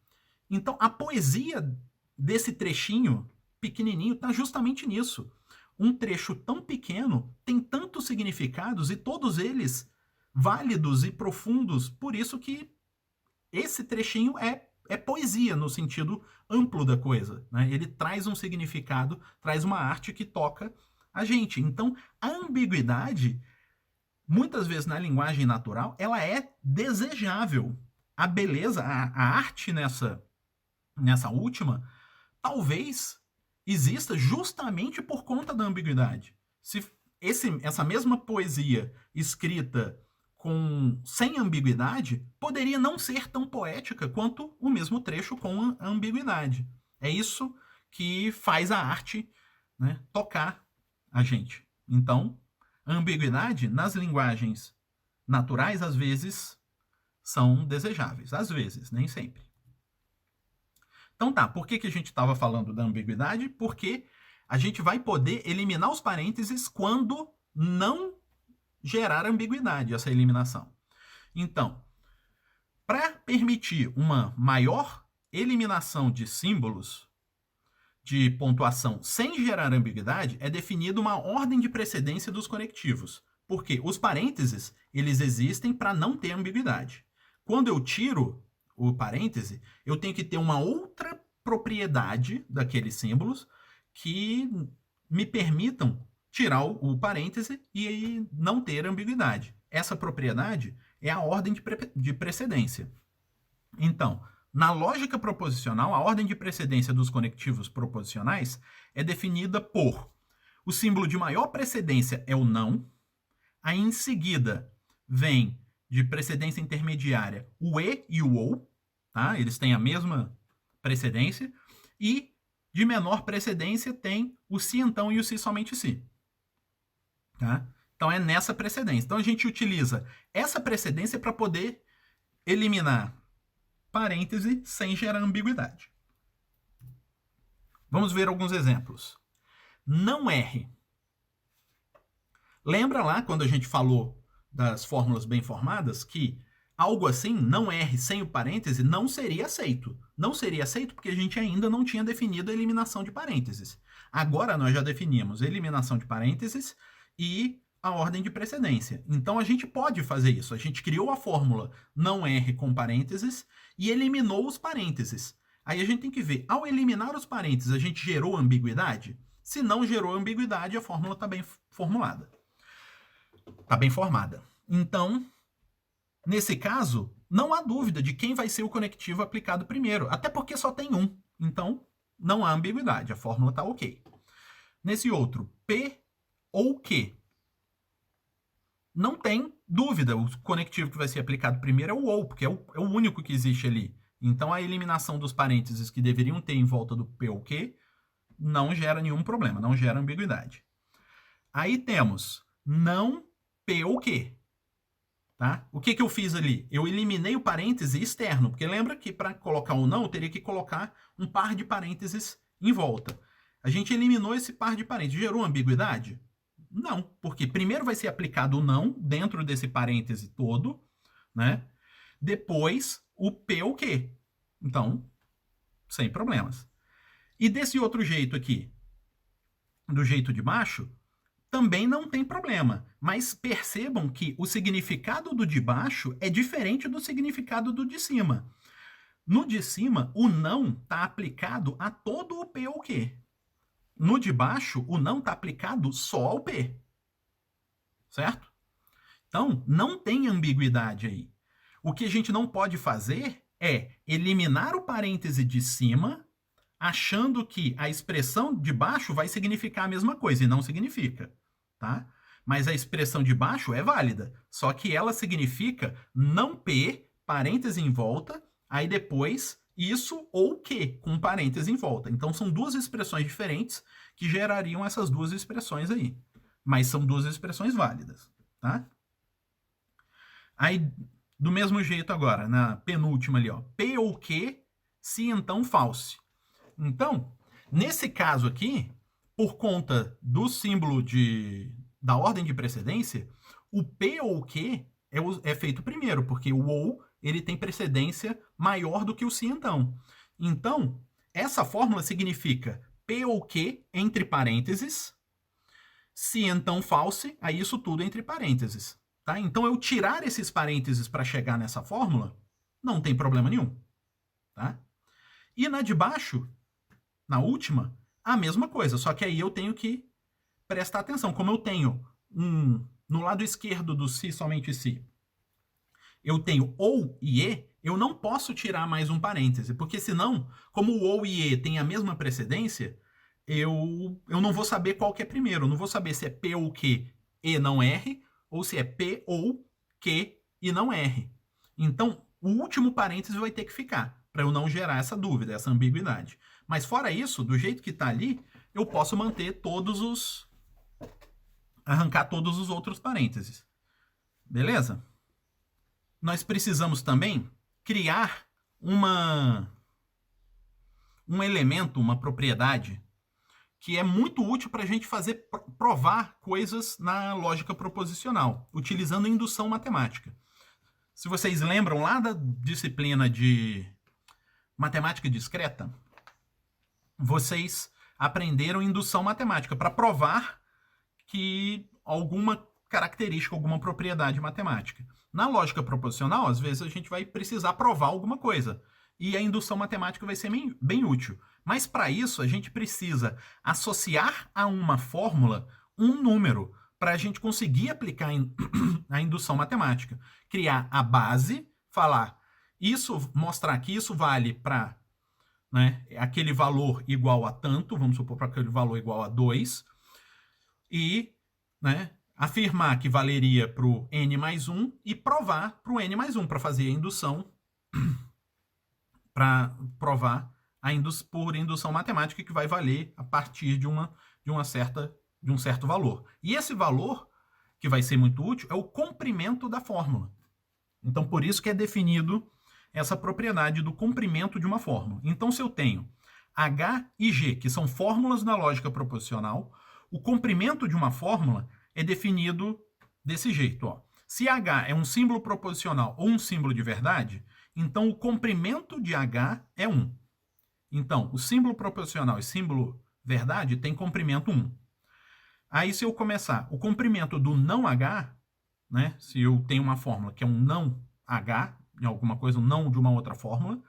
Então, a poesia desse trechinho pequenininho está justamente nisso. Um trecho tão pequeno tem tantos significados e todos eles válidos e profundos, por isso que esse trechinho é poesia no sentido amplo da coisa. Né? Ele traz um significado, traz uma arte que toca a gente. Então, a ambiguidade, muitas vezes na linguagem natural, ela é desejável. A beleza, a arte nessa última, talvez exista justamente por conta da ambiguidade. Se essa mesma poesia escrita sem ambiguidade poderia não ser tão poética quanto o mesmo trecho com a ambiguidade. É isso que faz a arte, né, tocar a gente. Então, a ambiguidade nas linguagens naturais, às vezes, são desejáveis. Às vezes, nem sempre. Então tá, por que a gente estava falando da ambiguidade? Porque a gente vai poder eliminar os parênteses quando não gerar ambiguidade, essa eliminação. Então, para permitir uma maior eliminação de símbolos de pontuação sem gerar ambiguidade, é definida uma ordem de precedência dos conectivos. Porque os parênteses, eles existem para não ter ambiguidade. Quando eu tiro o parêntese, eu tenho que ter uma outra propriedade daqueles símbolos que me permitam tirar o parêntese e não ter ambiguidade. Essa propriedade é a ordem de precedência. Então, na lógica proposicional, a ordem de precedência dos conectivos proposicionais é definida por: o símbolo de maior precedência é o não, aí em seguida vem de precedência intermediária o e e o ou, tá? Eles têm a mesma precedência, e de menor precedência tem o se então e o se somente se. Tá? Então é nessa precedência. Então a gente utiliza essa precedência para poder eliminar parêntese sem gerar ambiguidade. Vamos ver alguns exemplos. Não erre. Lembra lá quando a gente falou das fórmulas bem formadas que algo assim, não erre sem o parêntese, não seria aceito. Não seria aceito porque a gente ainda não tinha definido a eliminação de parênteses. Agora nós já definimos a eliminação de parênteses e a ordem de precedência. Então a gente pode fazer isso. A gente criou a fórmula não erre com parênteses e eliminou os parênteses. Aí a gente tem que ver, ao eliminar os parênteses, a gente gerou ambiguidade? Se não gerou ambiguidade, a fórmula está bem formulada. Está bem formada. Então, nesse caso, não há dúvida de quem vai ser o conectivo aplicado primeiro, até porque só tem um. Então, não há ambiguidade, a fórmula está ok. Nesse outro, P ou Q. Não tem dúvida, o conectivo que vai ser aplicado primeiro é o ou, porque é o único que existe ali. Então, a eliminação dos parênteses que deveriam ter em volta do P ou Q não gera nenhum problema, não gera ambiguidade. Aí temos não P ou Q. Tá? O que eu fiz ali? Eu eliminei o parêntese externo, porque lembra que para colocar o não, eu teria que colocar um par de parênteses em volta. A gente eliminou esse par de parênteses. Gerou ambiguidade? Não, porque primeiro vai ser aplicado o não dentro desse parêntese todo, né? Depois o P ou Q. Então, sem problemas. E desse outro jeito aqui, do jeito de baixo, também não tem problema. Mas percebam que o significado do de baixo é diferente do significado do de cima. No de cima, o não está aplicado a todo o P ou Q. No de baixo, o não está aplicado só ao P. Certo? Então, não tem ambiguidade aí. O que a gente não pode fazer é eliminar o parêntese de cima, achando que a expressão de baixo vai significar a mesma coisa, e não significa. Tá? Mas a expressão de baixo é válida, só que ela significa não P, parêntese em volta, aí depois isso ou Q, com parêntese em volta. Então são duas expressões diferentes que gerariam essas duas expressões aí. Mas são duas expressões válidas. Tá? Aí, do mesmo jeito agora, na penúltima ali, ó, P ou Q, se então false. Então, nesse caso aqui, por conta do símbolo da ordem de precedência, o P ou o Q é feito primeiro, porque o ou ele tem precedência maior do que o se então. Então, essa fórmula significa P ou Q entre parênteses, se então false, aí isso tudo entre parênteses. Tá? Então, eu tirar esses parênteses para chegar nessa fórmula, não tem problema nenhum. Tá? E na de baixo, na última, a mesma coisa, só que aí eu tenho que prestar atenção. Como eu tenho no lado esquerdo do se somente se, eu tenho ou e e, eu não posso tirar mais um parêntese, porque senão, como o ou e e tem a mesma precedência, eu não vou saber qual que é primeiro. Eu não vou saber se é P ou Q e não R, ou se é P ou Q e não R. Então, o último parêntese vai ter que ficar, para eu não gerar essa dúvida, essa ambiguidade. Mas fora isso, do jeito que está ali, eu posso manter arrancar todos os outros parênteses. Beleza? Nós precisamos também criar um elemento, uma propriedade, que é muito útil para a gente provar coisas na lógica proposicional, utilizando indução matemática. Se vocês lembram lá da disciplina de matemática discreta, vocês aprenderam indução matemática para provar que alguma característica, alguma propriedade matemática. Na lógica proposicional, às vezes a gente vai precisar provar alguma coisa. E a indução matemática vai ser bem útil. Mas para isso, a gente precisa associar a uma fórmula um número para a gente conseguir aplicar a indução matemática. Criar a base, falar isso, mostrar que isso vale para, né, aquele valor igual a tanto, vamos supor para aquele valor igual a 2, e, né, afirmar que valeria para o n mais 1 e provar para o n mais 1, para fazer a indução, para provar por indução matemática que vai valer a partir de um certo valor. E esse valor, que vai ser muito útil, é o comprimento da fórmula. Então, por isso que é definido essa propriedade do comprimento de uma fórmula. Então, se eu tenho H e G, que são fórmulas da lógica proposicional, o comprimento de uma fórmula é definido desse jeito. Ó. Se H é um símbolo proposicional ou um símbolo de verdade, então o comprimento de H é 1. Então, o símbolo proposicional e símbolo verdade tem comprimento 1. Aí, se eu começar o comprimento do não H, né, se eu tenho uma fórmula que é um não H, em alguma coisa, um não de uma outra fórmula,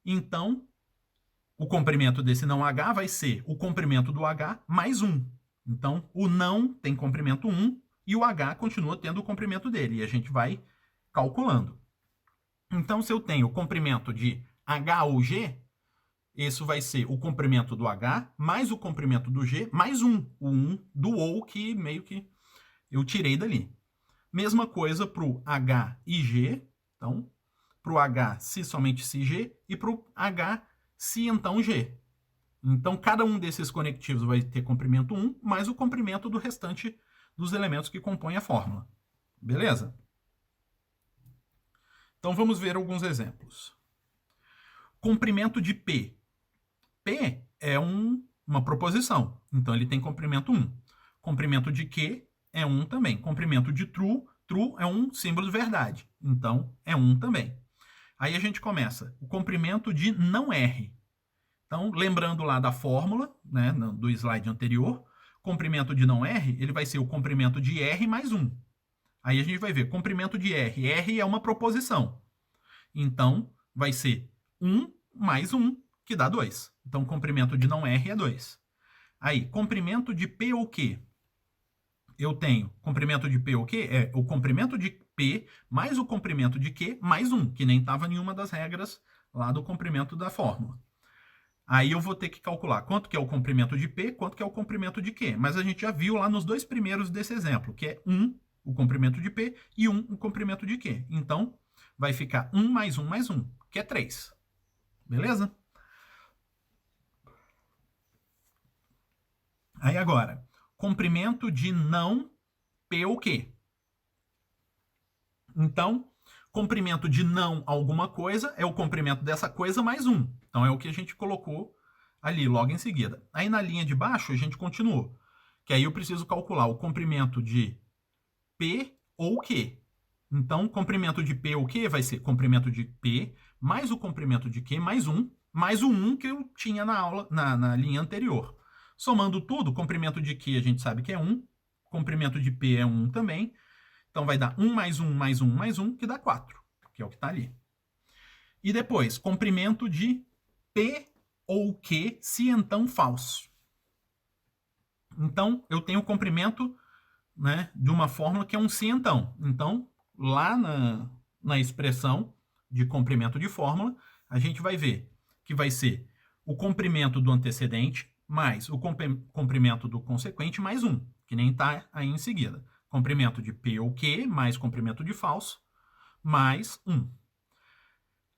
então o comprimento desse não H vai ser o comprimento do H mais 1. Então, o não tem comprimento 1 e o H continua tendo o comprimento dele. E a gente vai calculando. Então, se eu tenho o comprimento de H ou G, isso vai ser o comprimento do H mais o comprimento do G mais 1. O 1 do ou que meio que eu tirei dali. Mesma coisa para o H e G. Então, para o H, se somente se G, e para o H, se então G. Então, cada um desses conectivos vai ter comprimento 1, mais o comprimento do restante dos elementos que compõem a fórmula. Beleza? Então, vamos ver alguns exemplos. Comprimento de P. P é uma proposição, então ele tem comprimento 1. Comprimento de Q é 1 também. Comprimento de true é um símbolo de verdade, então é 1 também. Aí a gente começa o comprimento de não R. Então, lembrando lá da fórmula, né, do slide anterior, comprimento de não R, ele vai ser o comprimento de R mais 1. Aí a gente vai ver, comprimento de R. R é uma proposição. Então, vai ser 1 mais 1, que dá 2. Então, comprimento de não R é 2. Aí, comprimento de P ou Q. Eu tenho comprimento de P ou Q, é o comprimento de P mais o comprimento de Q mais 1, que nem estava nenhuma das regras lá do comprimento da fórmula. Aí eu vou ter que calcular quanto que é o comprimento de P, quanto que é o comprimento de Q. Mas a gente já viu lá nos dois primeiros desse exemplo, que é 1 o comprimento de P e 1 o comprimento de Q. Então, vai ficar 1 mais 1 mais 1, que é 3. Beleza? Aí agora, comprimento de não P ou Q. Então, comprimento de não alguma coisa é o comprimento dessa coisa mais 1. Então, é o que a gente colocou ali logo em seguida. Aí, na linha de baixo, a gente continuou. Que aí eu preciso calcular o comprimento de P ou Q. Então, comprimento de P ou Q vai ser comprimento de P mais o comprimento de Q mais 1, mais o 1 que eu tinha na aula, na linha anterior. Somando tudo, comprimento de Q a gente sabe que é 1, comprimento de P é 1 também. Então, vai dar 1 mais 1 mais 1 mais 1, que dá 4, que é o que está ali. E depois, comprimento de P ou Q, se então falso. Então, eu tenho o comprimento, né, de uma fórmula que é um se então. Então, lá na expressão de comprimento de fórmula, a gente vai ver que vai ser o comprimento do antecedente mais o comprimento do consequente mais 1, que nem está aí em seguida. Comprimento de P ou Q mais comprimento de falso mais 1.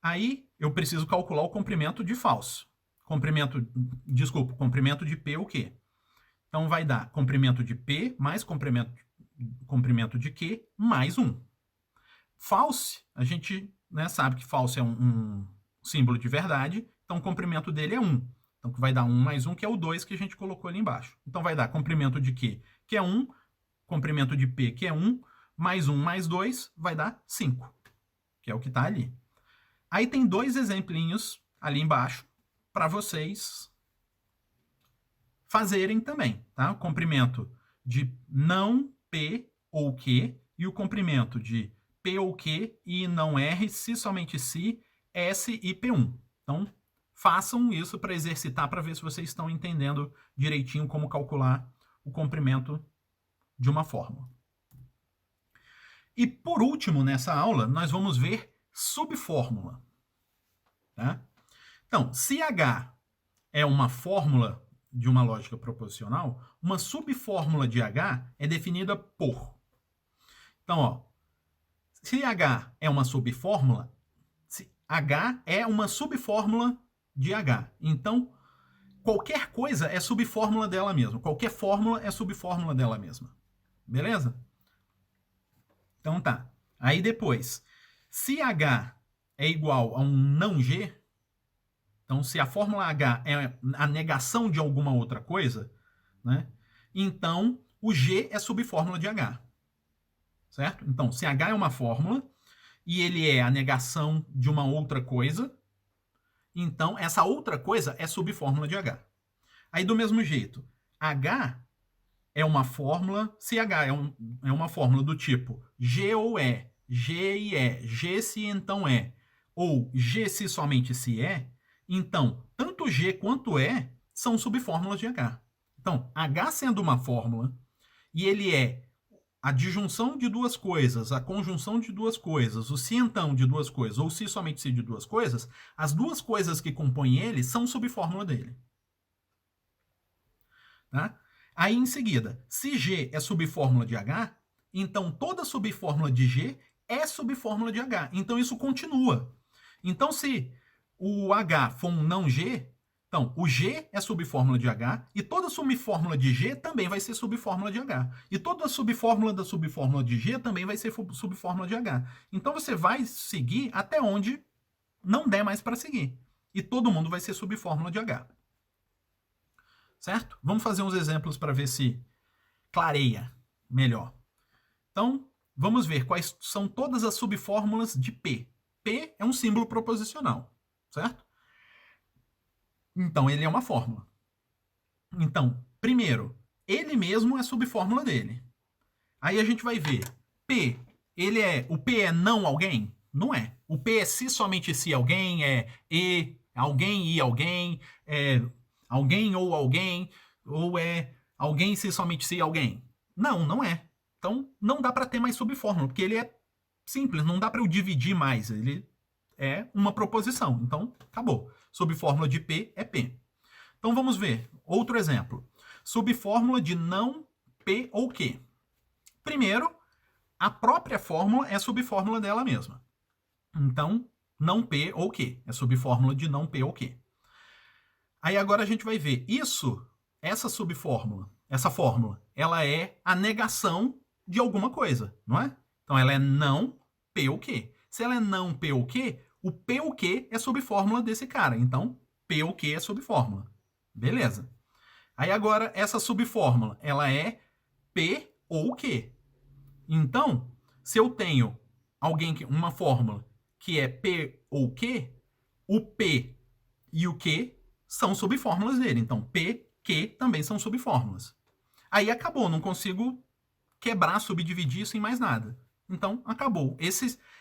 Aí eu preciso calcular o comprimento de falso. Comprimento de P ou Q. Então vai dar comprimento de P mais comprimento de Q mais 1. False, a gente, né, sabe que false é um símbolo de verdade, então o comprimento dele é 1. Então vai dar 1 mais 1, que é o 2 que a gente colocou ali embaixo. Então vai dar comprimento de Q, que é 1, comprimento de P, que é 1, mais 1 mais 2, vai dar 5, que é o que está ali. Aí tem dois exemplinhos ali embaixo para vocês fazerem também, tá? O comprimento de não P ou Q, e o comprimento de P ou Q, I não R, se somente se, S e P1. Então, façam isso para exercitar, para ver se vocês estão entendendo direitinho como calcular o comprimento de uma fórmula. E por último, nessa aula, nós vamos ver subfórmula. Tá? Então, se H é uma fórmula de uma lógica proposicional, uma subfórmula de H é definida por. Então, ó, se H é uma subfórmula, H é uma subfórmula de H. Então, qualquer coisa é subfórmula dela mesma. Qualquer fórmula é subfórmula dela mesma. Beleza? Então tá. Aí depois, se H é igual a um não G, então se a fórmula H é a negação de alguma outra coisa, né? Então o G é subfórmula de H. Certo? Então, se H é uma fórmula e ele é a negação de uma outra coisa, então essa outra coisa é subfórmula de H. Aí do mesmo jeito, H é uma fórmula, se H é uma fórmula do tipo G ou E, G e E, G se então é, ou G se somente se é, então tanto G quanto E são subfórmulas de H. Então, H sendo uma fórmula, e ele é a disjunção de duas coisas, a conjunção de duas coisas, o se então de duas coisas, ou se somente se de duas coisas, as duas coisas que compõem ele são subfórmula dele. Tá? Aí, em seguida, se G é subfórmula de H, então toda subfórmula de G é subfórmula de H. Então, isso continua. Então, se o H for um não G, então o G é subfórmula de H e toda subfórmula de G também vai ser subfórmula de H. E toda subfórmula da subfórmula de G também vai ser subfórmula de H. Então, você vai seguir até onde não der mais para seguir. E todo mundo vai ser subfórmula de H. Certo? Vamos fazer uns exemplos para ver se clareia melhor. Então, vamos ver quais são todas as subfórmulas de P. P é um símbolo proposicional, certo? Então, ele é uma fórmula. Então, primeiro, ele mesmo é subfórmula dele. Aí a gente vai ver, P, o P é não alguém? Não é. O P é se somente se alguém, é e, alguém e alguém, é alguém ou é alguém se somente se alguém. Não, não é. Então, não dá para ter mais subfórmula, porque ele é simples, não dá para eu dividir mais. Ele é uma proposição. Então, acabou. Subfórmula de P é P. Então, vamos ver. Outro exemplo. Subfórmula de não P ou Q. Primeiro, a própria fórmula é subfórmula dela mesma. Então, não P ou Q. É subfórmula de não P ou Q. Aí agora a gente vai ver essa subfórmula, essa fórmula, ela é a negação de alguma coisa, não é? Então ela é não P ou Q. Se ela é não P ou Q, o P ou Q é subfórmula desse cara. Então, P ou Q é subfórmula. Beleza. Aí agora essa subfórmula, ela é P ou Q. Então, se eu tenho uma fórmula que é P ou Q, o P e o Q são subfórmulas dele. Então, P, Q também são subfórmulas. Aí acabou, não consigo quebrar, subdividir isso em mais nada. Então, acabou.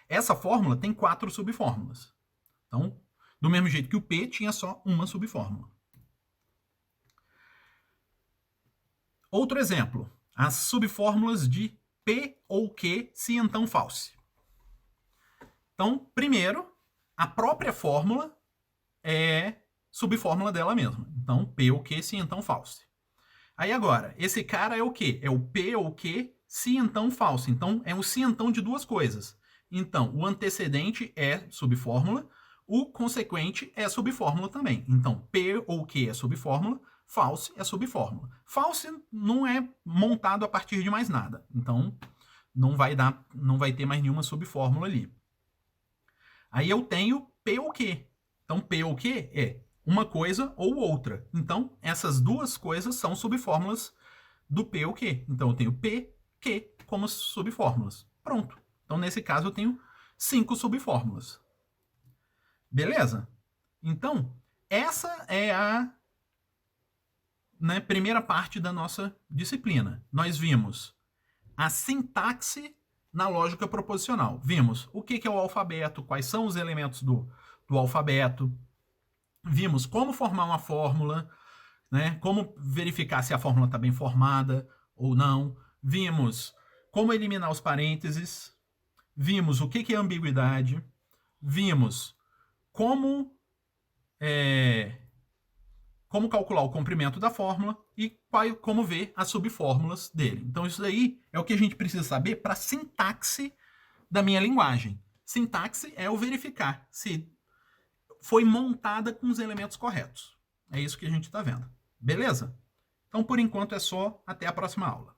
Essa fórmula tem 4 subfórmulas. Então, do mesmo jeito que o P tinha só uma subfórmula. Outro exemplo, as subfórmulas de P ou Q se então false. Então, primeiro, a própria fórmula é subfórmula dela mesma. Então, P ou Q se então false. Aí agora, esse cara é o quê? É o P ou Q se então false. Então, é um se então de duas coisas. Então, o antecedente é subfórmula, o consequente é subfórmula também. Então, P ou Q é subfórmula, false é subfórmula. False não é montado a partir de mais nada. Então, não vai ter mais nenhuma subfórmula ali. Aí eu tenho P ou Q. Então, P ou Q é uma coisa ou outra. Então, essas duas coisas são subfórmulas do P ou Q. Então, eu tenho P, Q como subfórmulas. Pronto. Então, nesse caso, eu tenho 5 subfórmulas. Beleza? Então, essa é a primeira parte da nossa disciplina. Nós vimos a sintaxe na lógica proposicional. Vimos o que é o alfabeto, quais são os elementos do alfabeto. Vimos como formar uma fórmula, né? Como verificar se a fórmula está bem formada ou não. Vimos como eliminar os parênteses. Vimos o que é ambiguidade. Vimos como calcular o comprimento da fórmula e como ver as subfórmulas dele. Então isso daí é o que a gente precisa saber para a sintaxe da minha linguagem. Sintaxe é o verificar se foi montada com os elementos corretos. É isso que a gente está vendo. Beleza? Então, por enquanto é só. Até a próxima aula.